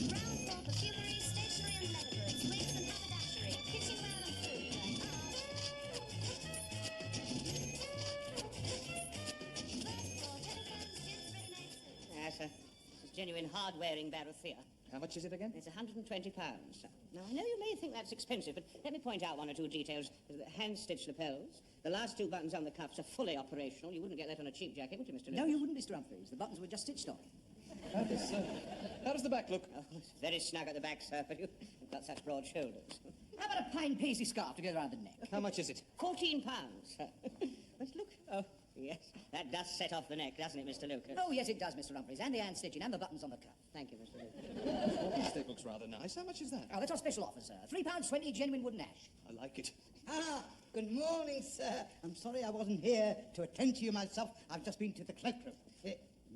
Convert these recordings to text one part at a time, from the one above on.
Ground floor perfumery, stationery and leather goods, wigs and haberdashery, kitchenware and food. First floor, telephones, gents, ready-made suits. Yes, sir. This is genuine hard-wearing barothea. How much is it again? It's £120, sir. Now, I know you may think that's expensive, but let me point out one or two details. The hand-stitched lapels. The last two buttons on the cuffs are fully operational. You wouldn't get that on a cheap jacket, would you, Mr. Lucas? No, you wouldn't, Mr. Humphreys. The buttons were just stitched on. How does the back look? Oh, it's very snug at the back, sir, but you've got such broad shoulders. How about a pine paisley scarf to go around the neck? How much is it? £14, sir. Let's look. Oh, yes. That does set off the neck, doesn't it, Mr. Lucas? Oh, yes, it does, Mr. Humphreys. And the hand stitching and the buttons on the cuff. Thank you, Mr. Lucas. This stick looks rather nice. How much is that? Oh, that's our special offer, sir. £3.20 genuine wooden ash. I like it. Ah, good morning, sir. I'm sorry I wasn't here to attend to you myself. I've just been to the cloakroom.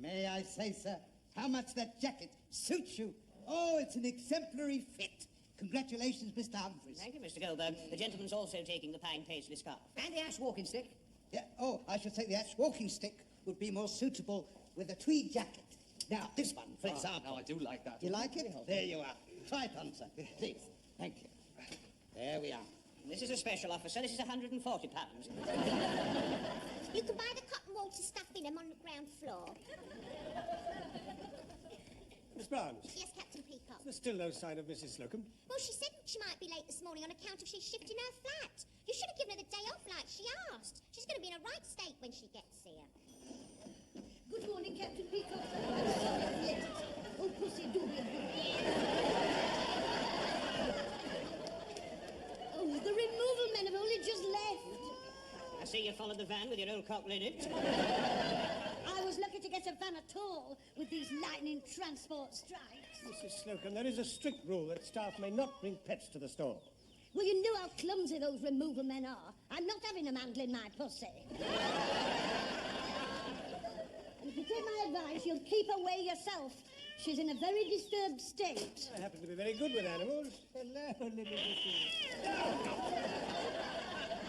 May I say, sir, how much that jacket suits you? Oh, it's an exemplary fit. Congratulations, Mr. Humphreys. Thank you, Mr. Goldberg. The gentleman's also taking the pine paisley scarf. And the ash walking stick. Yeah, oh, I should say the ash walking stick would be more suitable with a tweed jacket. Now, this one, for example. Oh, I do like that. You like it? There you are. Try it on, sir. Please. Thank you. There we are. This is a special offer, sir. This is £140. You can buy the cotton wool to stuff in them on the ground floor. Miss Barnes? Yes, Captain Peacock. There's still no sign of Mrs. Slocum. Well, she said she might be late this morning on account of she's shifting her flat. You should have given her the day off like she asked. She's going to be in a right state when she gets here. Good morning, Captain Peacock. I'm sorry I'm late. Oh, pussy, do be a good. Oh, the removal men have only just left. I see you followed the van with your old cockle in it. I was lucky to get a van at all with these lightning transport strikes. Mrs. Slocum, there is a strict rule that staff may not bring pets to the store. Well, you know how clumsy those removal men are. I'm not having them handling my pussy. And if you take my advice, you'll keep away yourself. She's in a very disturbed state. I happen to be very good with animals. Hello, little pussy.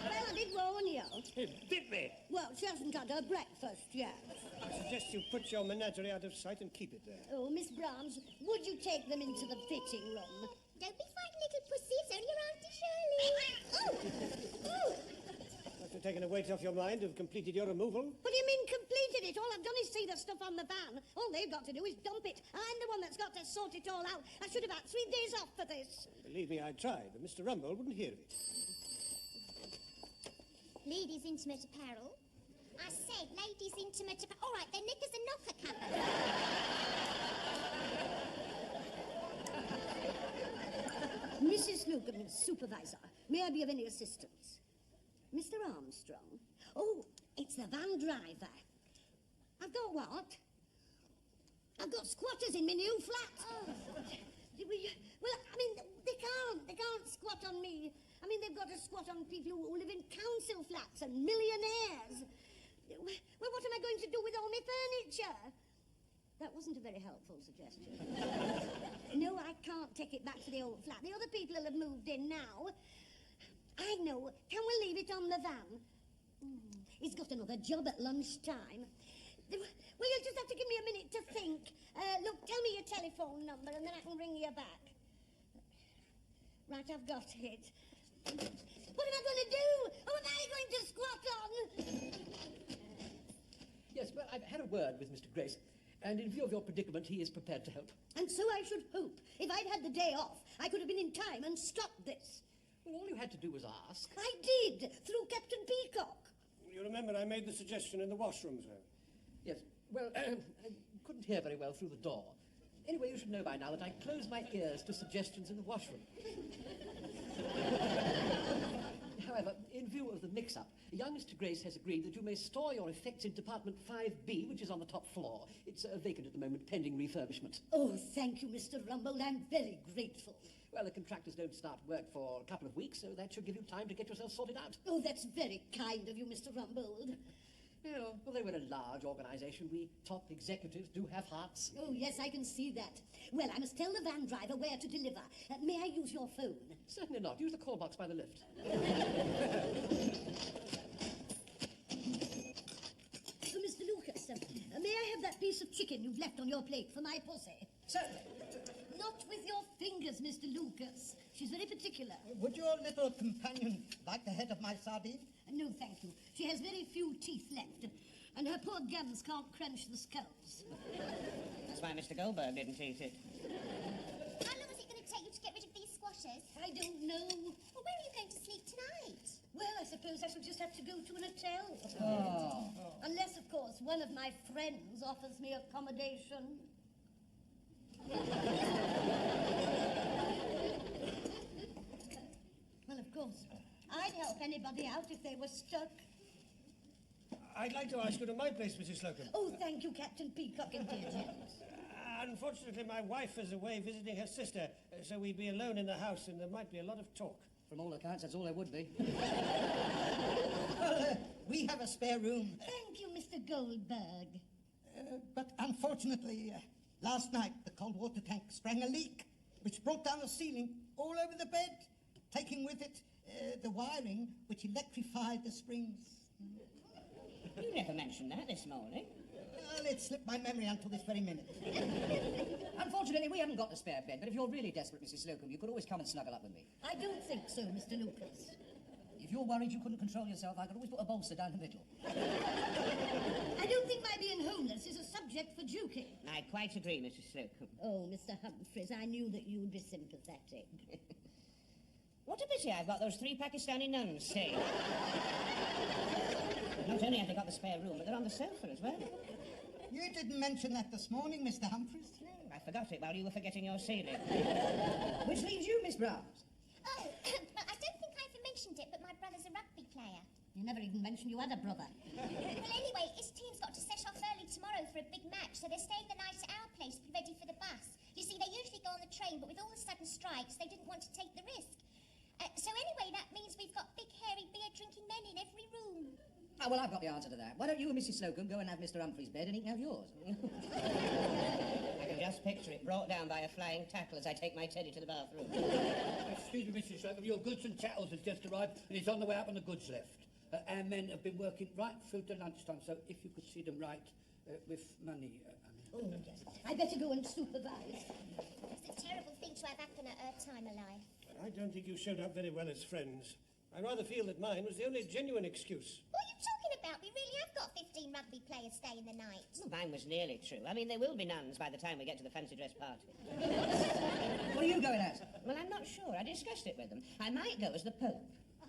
Well, I did warn you. It bit me. Well, she hasn't had her breakfast yet. I suggest you put your menagerie out of sight and keep it there. Oh, Miss Brahms, would you take them into the fitting room? Don't be frightened, little pussy. It's only your Auntie Shirley. Oh! After taking the weight off your mind, have completed your removal. What do you mean completed it? All I've done is see the stuff on the van. All they've got to do is dump it. I'm the one that's got to sort it all out. I should have had 3 days off for this. Believe me, I tried, but Mr. Rumble wouldn't hear of it. Ladies' intimate apparel. I said ladies' intimate apparel. All right, then, knickers and knocker cupboard. Mrs. Slocum, supervisor, may I be of any assistance? Mr. Armstrong? Oh, it's the van driver. I've got what? I've got squatters in my new flat. Oh. Well, I mean, they can't squat on me. I mean, they've got to squat on people who live in council flats and millionaires. Well, what am I going to do with all my furniture? That wasn't a very helpful suggestion. No, I can't take it back to the old flat. The other people will have moved in now. I know. Can we leave it on the van? He's got another job at lunchtime. Well, you'll just have to give me a minute to think. Look, tell me your telephone number and then I can ring you back. Right, I've got it. What am I going to do? Who am I going to squat on? Yes, well, I've had a word with Mr. Grace, and in view of your predicament, he is prepared to help. And so I should hope. If I'd had the day off, I could have been in time and stopped this. Well, all you had to do was ask. I did, through Captain Peacock. You remember I made the suggestion in the washroom, sir? Yes, well, I couldn't hear very well through the door. Anyway, you should know by now that I close my ears to suggestions in the washroom. However, in view of the mix-up, young Mr. Grace has agreed that you may store your effects in Department 5B, which is on the top floor. It's vacant at the moment, pending refurbishment. Oh, thank you, Mr. Rumble. I'm very grateful. Well, the contractors don't start work for a couple of weeks, so that should give you time to get yourself sorted out. Oh, that's very kind of you, Mr. Rumble. Well, although we're a large organisation, we top executives do have hearts. Oh, yes, I can see that. Well, I must tell the van driver where to deliver. May I use your phone? Certainly not. Use the call box by the lift. Mr. Lucas, may I have that piece of chicken you've left on your plate for my pussy? Certainly. Not with your fingers, Mr. Lucas. She's very particular. Would your little companion like the head of my sardine? No, thank you. She has very few teeth left, and her poor gums can't crunch the skulls. That's why Mr. Goldberg didn't eat it. How long is it going to take you to get rid of these squatters? I don't know. Well, where are you going to sleep tonight? Well, I suppose I shall just have to go to an hotel. Unless, of course, one of my friends offers me accommodation. Well, of course, I'd help anybody out if they were stuck. I'd like to ask you to my place, Mrs. Slocum. Oh, thank you, Captain Peacock, indeed, James. Unfortunately, my wife is away visiting her sister, so we'd be alone in the house and there might be a lot of talk. From all accounts, that's all there would be. Well, we have a spare room. Thank you, Mr. Goldberg. But unfortunately, last night the cold water tank sprang a leak, which brought down the ceiling all over the bed, taking with it the wiring which electrified the springs. You never mentioned that this morning. Well, it slipped my memory until this very minute. Unfortunately, we haven't got a spare bed, but if you're really desperate, Mrs. Slocum, you could always come and snuggle up with me. I don't think so, Mr. Lucas. If you're worried you couldn't control yourself, I could always put a bolster down the middle. I don't think my being homeless is a subject for joking. I quite agree, Mrs. Slocum. Oh, Mr. Humphreys, I knew that you'd be sympathetic. What a pity I've got those 3 Pakistani nuns staying. Not only have they got the spare room, but they're on the sofa as well. You didn't mention that this morning, Mr. Humphreys. No, I forgot it while you were forgetting your ceiling. Which leaves you, Miss Brown. Oh, well, I don't think I've mentioned it, but my brother's a rugby player. You never even mentioned you had a brother. Well, anyway, his team's got to set off early tomorrow for a big match, so they're staying the night at our place to be ready for the bus. You see, they usually go on the train, but with all the sudden strikes, they didn't want to take the risk. So anyway, that means we've got big, hairy, beer-drinking men in every room. Oh, well, I've got the answer to that. Why don't you and Mrs. Slocum go and have Mr. Humphrey's bed and he can have yours? I can just picture it brought down by a flying tackle as I take my teddy to the bathroom. Excuse me, Mrs. Slocum, your goods and chattels has just arrived and it's on the way up on the goods lift. Our men have been working right through to lunchtime, so if you could see them right with money, Oh, yes. I'd better go and supervise. It's a terrible thing to have happen at her time of life. I don't think you showed up very well as friends. I rather feel that mine was the only genuine excuse. What are you talking about? We really have got 15 rugby players staying the night. Well, mine was nearly true. I mean, there will be nuns by the time we get to the fancy dress party. What are you going as? Well, I'm not sure. I discussed it with them. I might go as the Pope,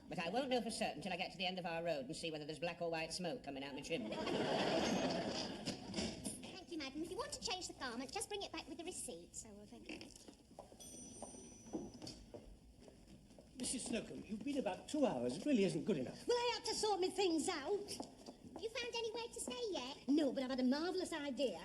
but I won't know for certain till I get to the end of our road and see whether there's black or white smoke coming out my chimney. Thank you, madam. If you want to change the garment, just bring it back with the receipt. Oh, well, thank you. Mrs. Slocum, you've been about 2 hours. It really isn't good enough. Well, I had to sort my things out. You found anywhere to stay yet? No, but I've had a marvellous idea.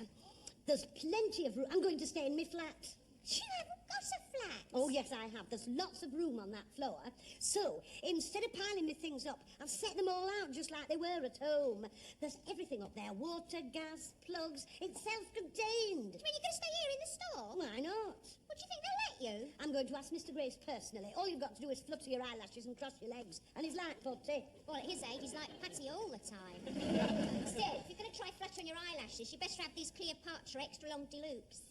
There's plenty of room. I'm going to stay in my flat. You haven't got a flat. Oh, yes, I have. There's lots of room on that floor. So, instead of piling my things up, I've set them all out just like they were at home. There's everything up there. Water, gas, plugs. It's self-contained. You mean you're going to stay here in the store? Why not? What do you think they'll let you? I'm going to ask Mr. Grace personally. All you've got to do is flutter your eyelashes and cross your legs. And he's like putty. Well, at his age, he's like Patty all the time. Still, if you're going to try fluttering your eyelashes, you better have these Cleopatra extra long deloops.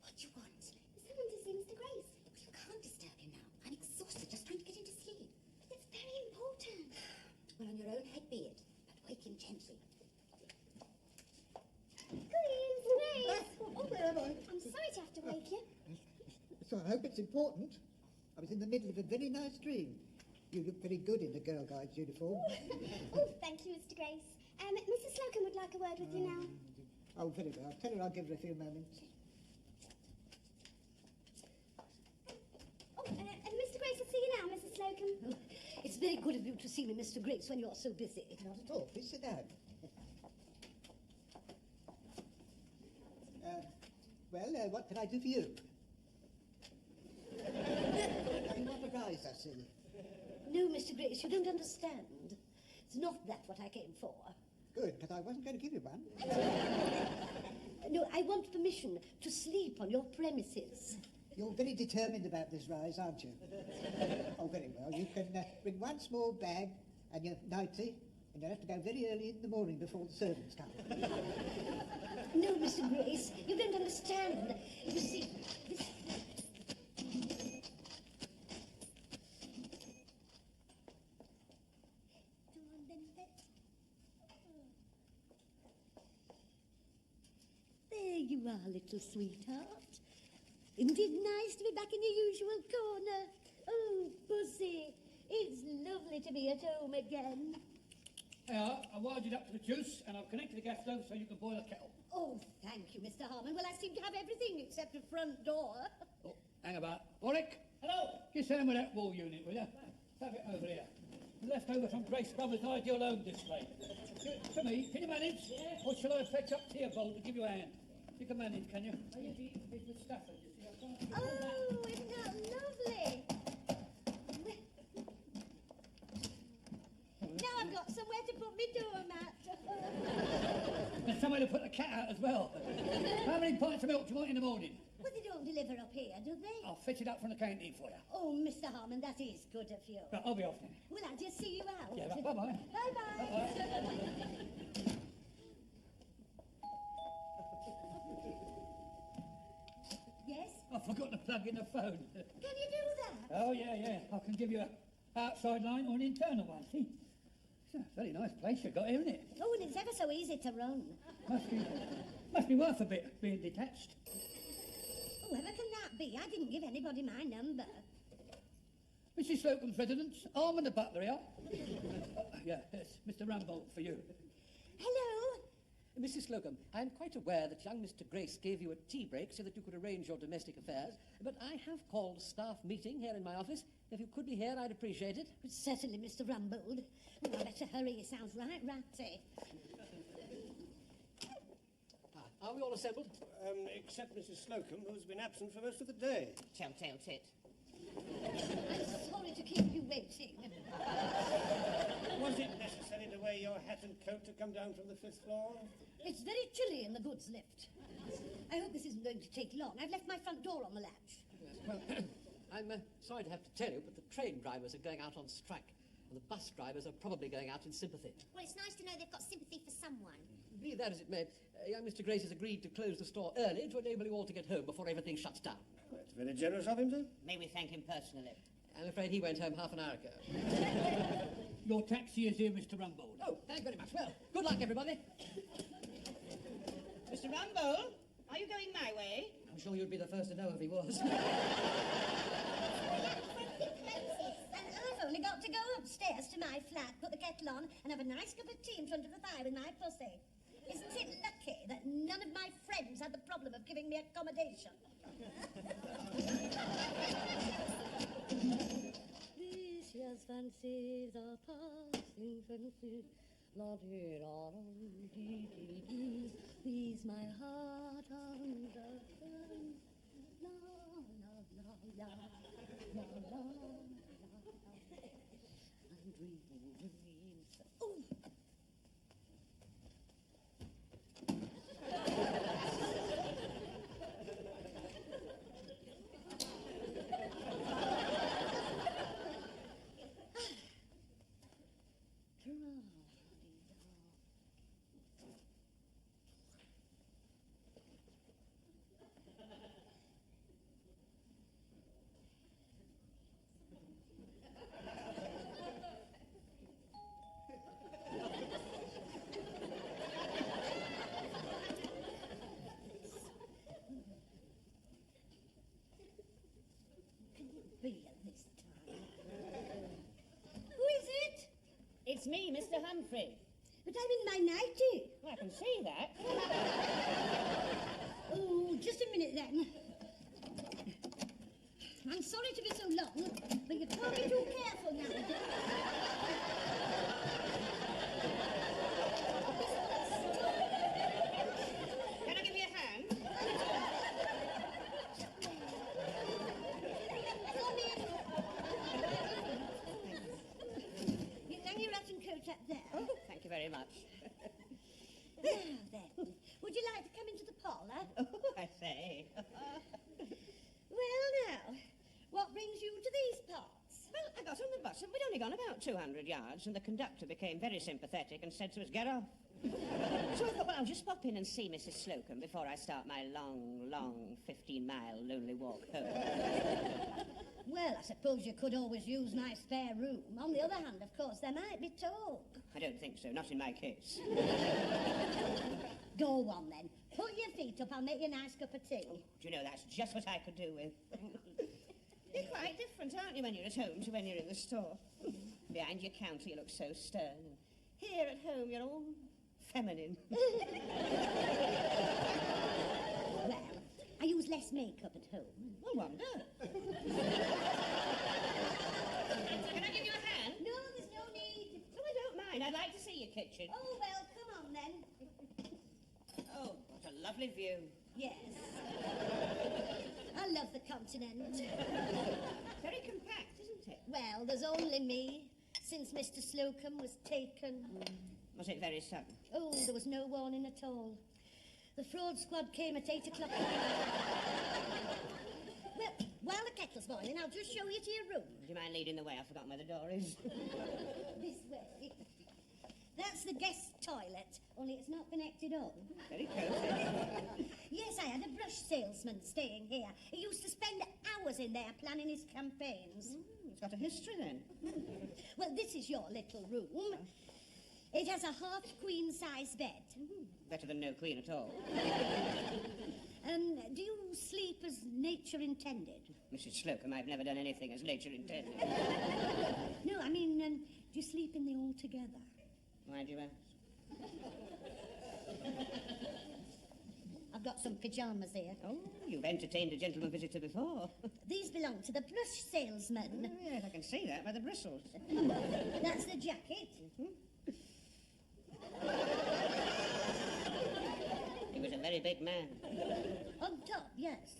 What do you want? Someone to see Mr. Grace. You can't disturb him now. I'm exhausted, just trying to get him to sleep. But it's very important. Well, on your own head be it, but wake him gently. Good evening, Mr. Grace. Oh, where am I? I'm sorry to have to wake you. So I hope it's important. I was in the middle of a very nice dream. You look very good in the Girl Guides uniform. Oh, thank you, Mr. Grace. Mrs. Slocum would like a word with you now. Oh, very well. Tell her I'll give her a few moments. Oh, and Mr. Grace will see you now, Mrs. Slocum. It's very good of you to see me, Mr. Grace, when you're so busy. Not at all. Please sit down. What can I do for you? You want a rise, I see. No, Mr. Grace, you don't understand. It's not that what I came for. Good, because I wasn't going to give you one. No, I want permission to sleep on your premises. You're very determined about this rise, aren't you? Oh, very well. You can bring one small bag and your nightie, And I have to go very early in the morning before the servants come. No, Mr. Grace, you don't understand. You see, this... There you are, little sweetheart. Isn't it nice to be back in your usual corner? Oh, Pussy, it's lovely to be at home again. There you are. I wired it up to the juice, and I've connected the gas stove so you can boil a kettle. Oh, thank you, Mr. Harmon. Well, I seem to have everything except a front door. Oh, hang about. Warwick! Hello? Get down with that wall unit, will you? Have it over here. Left over from Grace Brothers' ideal home display. Give it to me. Can you manage? Yeah. Or shall I fetch up Tia Bolt to give you a hand? You can manage, can you? Oh, you've eaten a bit with Stafford, you see. Oh, isn't that lovely? Now I've got somewhere to put my doormat. There's somewhere to put the cat out as well. How many pints of milk do you want in the morning? Well, they don't deliver up here, do they? I'll fetch it up from the canteen for you. Oh, Mr. Harmon, that is good of you. Right, I'll be off then. Well, I'll just see you out. Yeah, right, bye-bye. Bye-bye. Yes? I forgot to plug in the phone. Can you do that? Oh, yeah. I can give you an outside line or an internal one, see? It's a very nice place you've got here, isn't it? Oh, and it's ever so easy to run. Must be worth a bit being detached. Whoever can that be? I didn't give anybody my number. Mrs. Slocum's residence, Arm the butler here. Yeah, it's Mr. Rumbold for you. Hello? Mrs. Slocum, I'm quite aware that young Mr. Grace gave you a tea break so that you could arrange your domestic affairs, but I have called a staff meeting here in my office. If you could be here, I'd appreciate it. Certainly, Mr. Rumbold. Well, I better hurry. He sounds right ratty. Are we all assembled? Except Mrs. Slocum, who's been absent for most of the day. Telltale tit. I'm sorry to keep you waiting. Was it necessary to wear your hat and coat to come down from the 5th floor? It's very chilly in the goods lift. I hope this isn't going to take long. I've left my front door on the latch. Yes, well, I'm sorry to have to tell you, but the train drivers are going out on strike, and the bus drivers are probably going out in sympathy. Well, it's nice to know they've got sympathy for someone. Be that as it may, young Mr. Grace has agreed to close the store early to enable you all to get home before everything shuts down. That's very generous of him, sir. May we thank him personally? I'm afraid he went home half an hour ago. Your taxi is here, Mr. Rumbold. Oh, thank you very much. Well, good luck, everybody. Mr. Rumbold, are you going my way? I'm sure you'd be the first to know if he was. And I've only got to go upstairs to my flat, put the kettle on, and have a nice cup of tea in front of the fire with my pussy. Isn't it lucky that none of my friends had the problem of giving me accommodation? This year's fancies are passing fancies. La-dee-da-dee-dee-dee. These my heart understands. La la la la la la la. I'm dreaming dreams. Oh. It's me, Mr. Humphrey. But I'm in my nightie. Well, I can see that. Oh, just a minute then. I'm sorry to be so long, but you can't be too careful now. Can I give you a hand? You hang your hat and coat up there. Oh, thank you very much. Now then, would you like to come into the parlour? Oh, I say. Well now, what brings you to these parts? Well, I I got on the bus, and we'd only gone about 200 yards, and the conductor became very sympathetic and said to us, get off. So I thought, well, I'll just pop in and see Mrs. Slocum before I start my long 15-mile lonely walk home. Well, I suppose you could always use my spare room. On the other hand, of course, there might be talk. I don't think so, not in my case. Go on, then. Put your feet up, I'll make you a nice cup of tea. Do you know, that's just what I could do with. You're quite different, aren't you, when you're at home to when you're in the store? Behind your counter, you look so stern. And here at home, you're all feminine. Well, I use less makeup at home. Well, wonder. Can I give you a hand? No, there's no need. Oh, I don't mind. I'd like to see your kitchen. Oh, well, come on, then. Oh, what a lovely view. Yes. I love the continent. Very compact, isn't it? Well, there's only me, since Mr. Slocum was taken. Was it very sudden? Oh, there was no warning at all. The fraud squad came at 8 o'clock. Well, while the kettle's boiling, I'll just show you to your room. Do you mind leading the way? I've forgotten where the door is. This way. That's the guest toilet, only it's not connected up. Very cozy. Yes, I had a brush salesman staying here. He used to spend hours in there planning his campaigns. It's got a history, then. Well, this is your little room. It has a half queen-size bed. Better than no queen at all. Do you sleep as nature intended? Mrs. Slocum, I've never done anything as nature intended. No, I mean, do you sleep in the all-together? Why do you ask? I've got some pyjamas here. Oh, you've entertained a gentleman visitor before. These belong to the brush salesman. Oh, yes, I can see that by the bristles. That's the jacket. He was a very big man. On top, yes.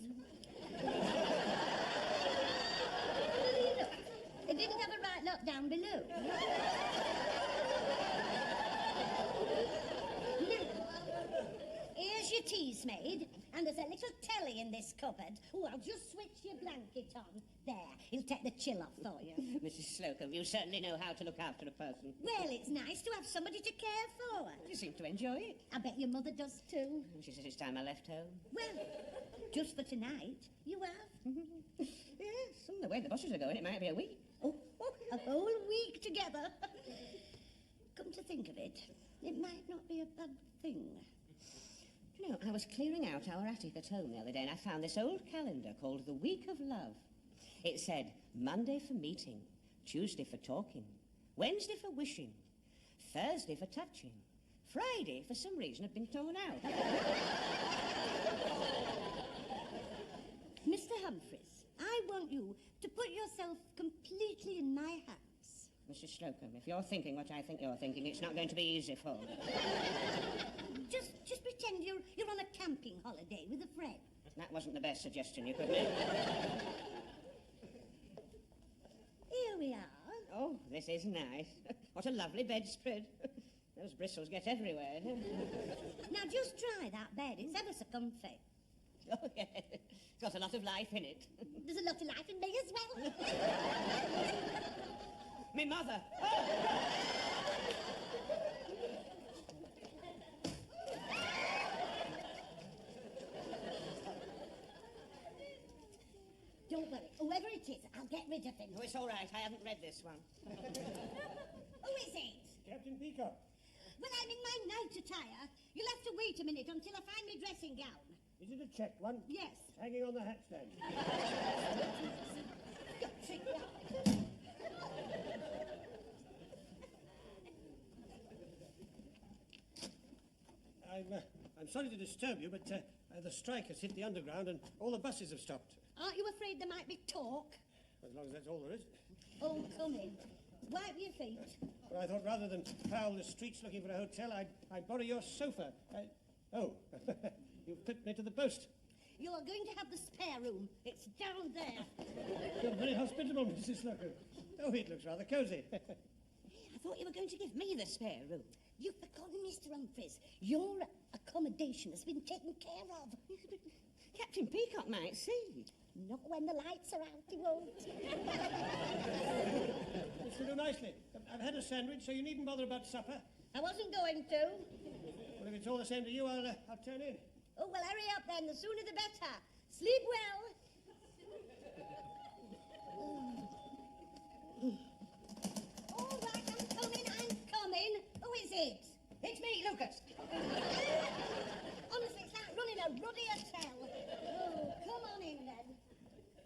Look, it didn't have a right lock down below. Here's your tea's made, and there's a little telly in this cupboard. Oh, I'll just switch your blanket on. There, it'll take the chill off for you. Mrs. Slocum, you certainly know how to look after a person. Well, it's nice to have somebody to care for. You seem to enjoy it. I bet your mother does too. She says it's time I left home. Well, just for tonight, you have. Yes, and the way the buses are going, it might be a week. Oh, a whole week together. Come to think of it, it might not be a bad thing. You know, I was clearing out our attic at home the other day and I found this old calendar called The Week of Love. It said Monday for meeting, Tuesday for talking, Wednesday for wishing, Thursday for touching, Friday, for some reason, had been torn out. Mr. Humphreys, I want you to put yourself completely in my hands. Mrs. Slocum, if you're thinking what I think you're thinking, it's not going to be easy for you. Just pretend you're on a camping holiday with a friend. That wasn't the best suggestion you could make. Here we are. Oh, this is nice. What a lovely bedspread. Those bristles get everywhere. Now, just try that bed. It's ever so comfy. Oh, yeah. It's got a lot of life in it. There's a lot of life in me as well. Me mother. Don't worry. Whoever it is, I'll get rid of him. Oh, it's all right. I haven't read this one. Who is it? Captain Peacock. Well, I'm in my night attire. You'll have to wait a minute until I find my dressing gown. Is it a checked one? Yes. Hanging on the hat stand. I'm sorry to disturb you, but the strike has hit the underground and all the buses have stopped. Aren't you afraid there might be talk? As long as that's all there is. Oh, come in. Wipe your feet. Well, I thought rather than prowl the streets looking for a hotel, I'd borrow your sofa. Oh, you've clipped me to the post. You are going to have the spare room. It's down there. You're very hospitable, Mrs. Slocum. Oh, it looks rather cosy. I thought you were going to give me the spare room. You've forgotten, Mr. Humphreys. Your accommodation has been taken care of. Captain Peacock might see. Not when the lights are out, he won't. It'll do nicely. I've had a sandwich, so you needn't bother about supper. I wasn't going to. Well, if it's all the same to you, I'll turn in. Oh, well, hurry up then. The sooner the better. Sleep well. All right, I'm coming. Who is it? It's me, Lucas. Honestly, it's like running a ruddy hotel. Oh, come on in then.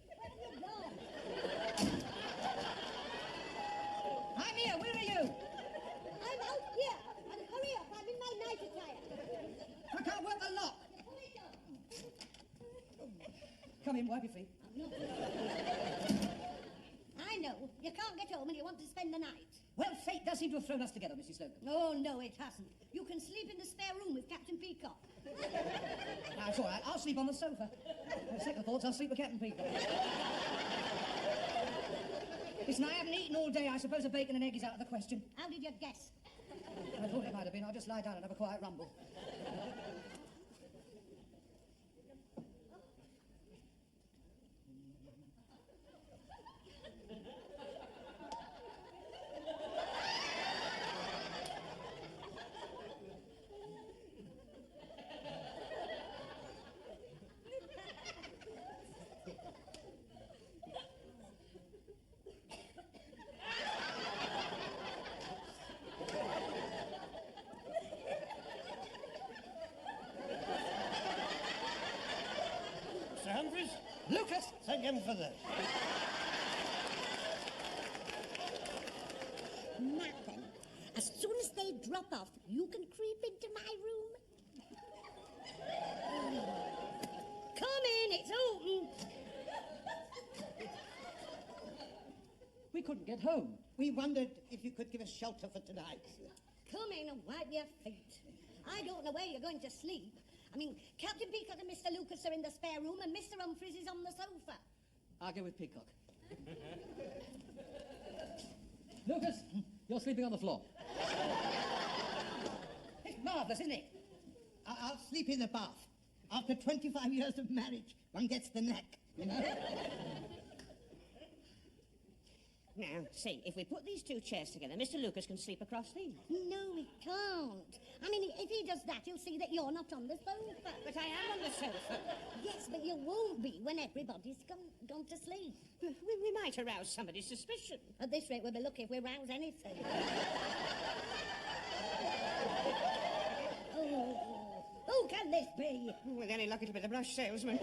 Where have you gone? I'm here. Where are you? I'm out here. And hurry up. I'm in my night attire. I can't work the lock. Pull it up. Come in, wipe your feet. I know. You can't get home and you want to spend the night. Well, fate does seem to have thrown us together, Mrs. Slocum. Oh, no, it hasn't. You can sleep in the spare room with Captain Peacock. That's all right. I'll sleep on the sofa. On second thoughts, I'll sleep with Captain Peacock. Listen, I haven't eaten all day. I suppose a bacon and egg is out of the question. How did you guess? I thought it might have been. I'll just lie down and have a quiet rumble. Sir Humphreys? Lucas! Thank heaven for that. Nothing. As soon as they drop off, you can creep into my room. Come in, it's open. We couldn't get home. We wondered if you could give us shelter for tonight. Come in and wipe your feet. I don't know where you're going to sleep. I mean, Captain Peacock and Mr. Lucas are in the spare room and Mr. Humphreys is on the sofa. I'll go with Peacock. Lucas, you're sleeping on the floor. It's marvellous, isn't it? I'll sleep in the bath. After 25 years of marriage, one gets the knack, you know? Now, see, if we put these two chairs together, Mr. Lucas can sleep across these. No, he can't. I mean, if he does that, he'll see that you're not on the sofa. But I am on the sofa. Yes, but you won't be when everybody's gone to sleep. We might arouse somebody's suspicion. At this rate, we'll be lucky if we rouse anything. Oh, who can this be? With any luck, it'll be the brush salesman.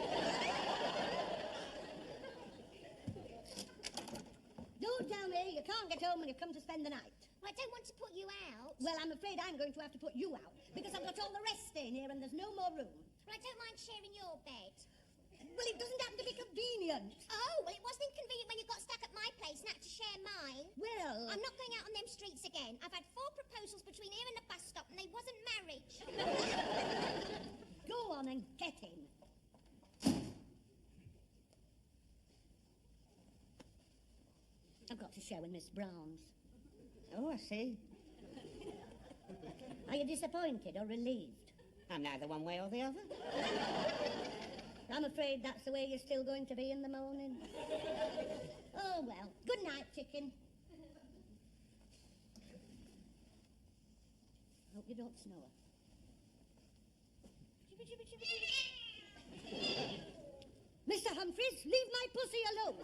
Don't tell me you can't get home when you've come to spend the night. Well, I don't want to put you out. Well, I'm afraid I'm going to have to put you out because I've got all the rest staying here and there's no more room. Well, I don't mind sharing your bed. Well, it doesn't happen to be convenient. Oh, well, it wasn't inconvenient when you got stuck at my place and had to share mine. Well, I'm not going out on them streets again. I've had 4 proposals between here and the bus stop, and they wasn't marriage. go on and get him. I've got to share with Miss Brown's. Oh, I see. Are you disappointed or relieved? I'm neither one way or the other. I'm afraid that's the way you're still going to be in the morning. Oh, well. Good night, chicken. Hope you don't snore. Mr. Humphreys, leave my pussy alone.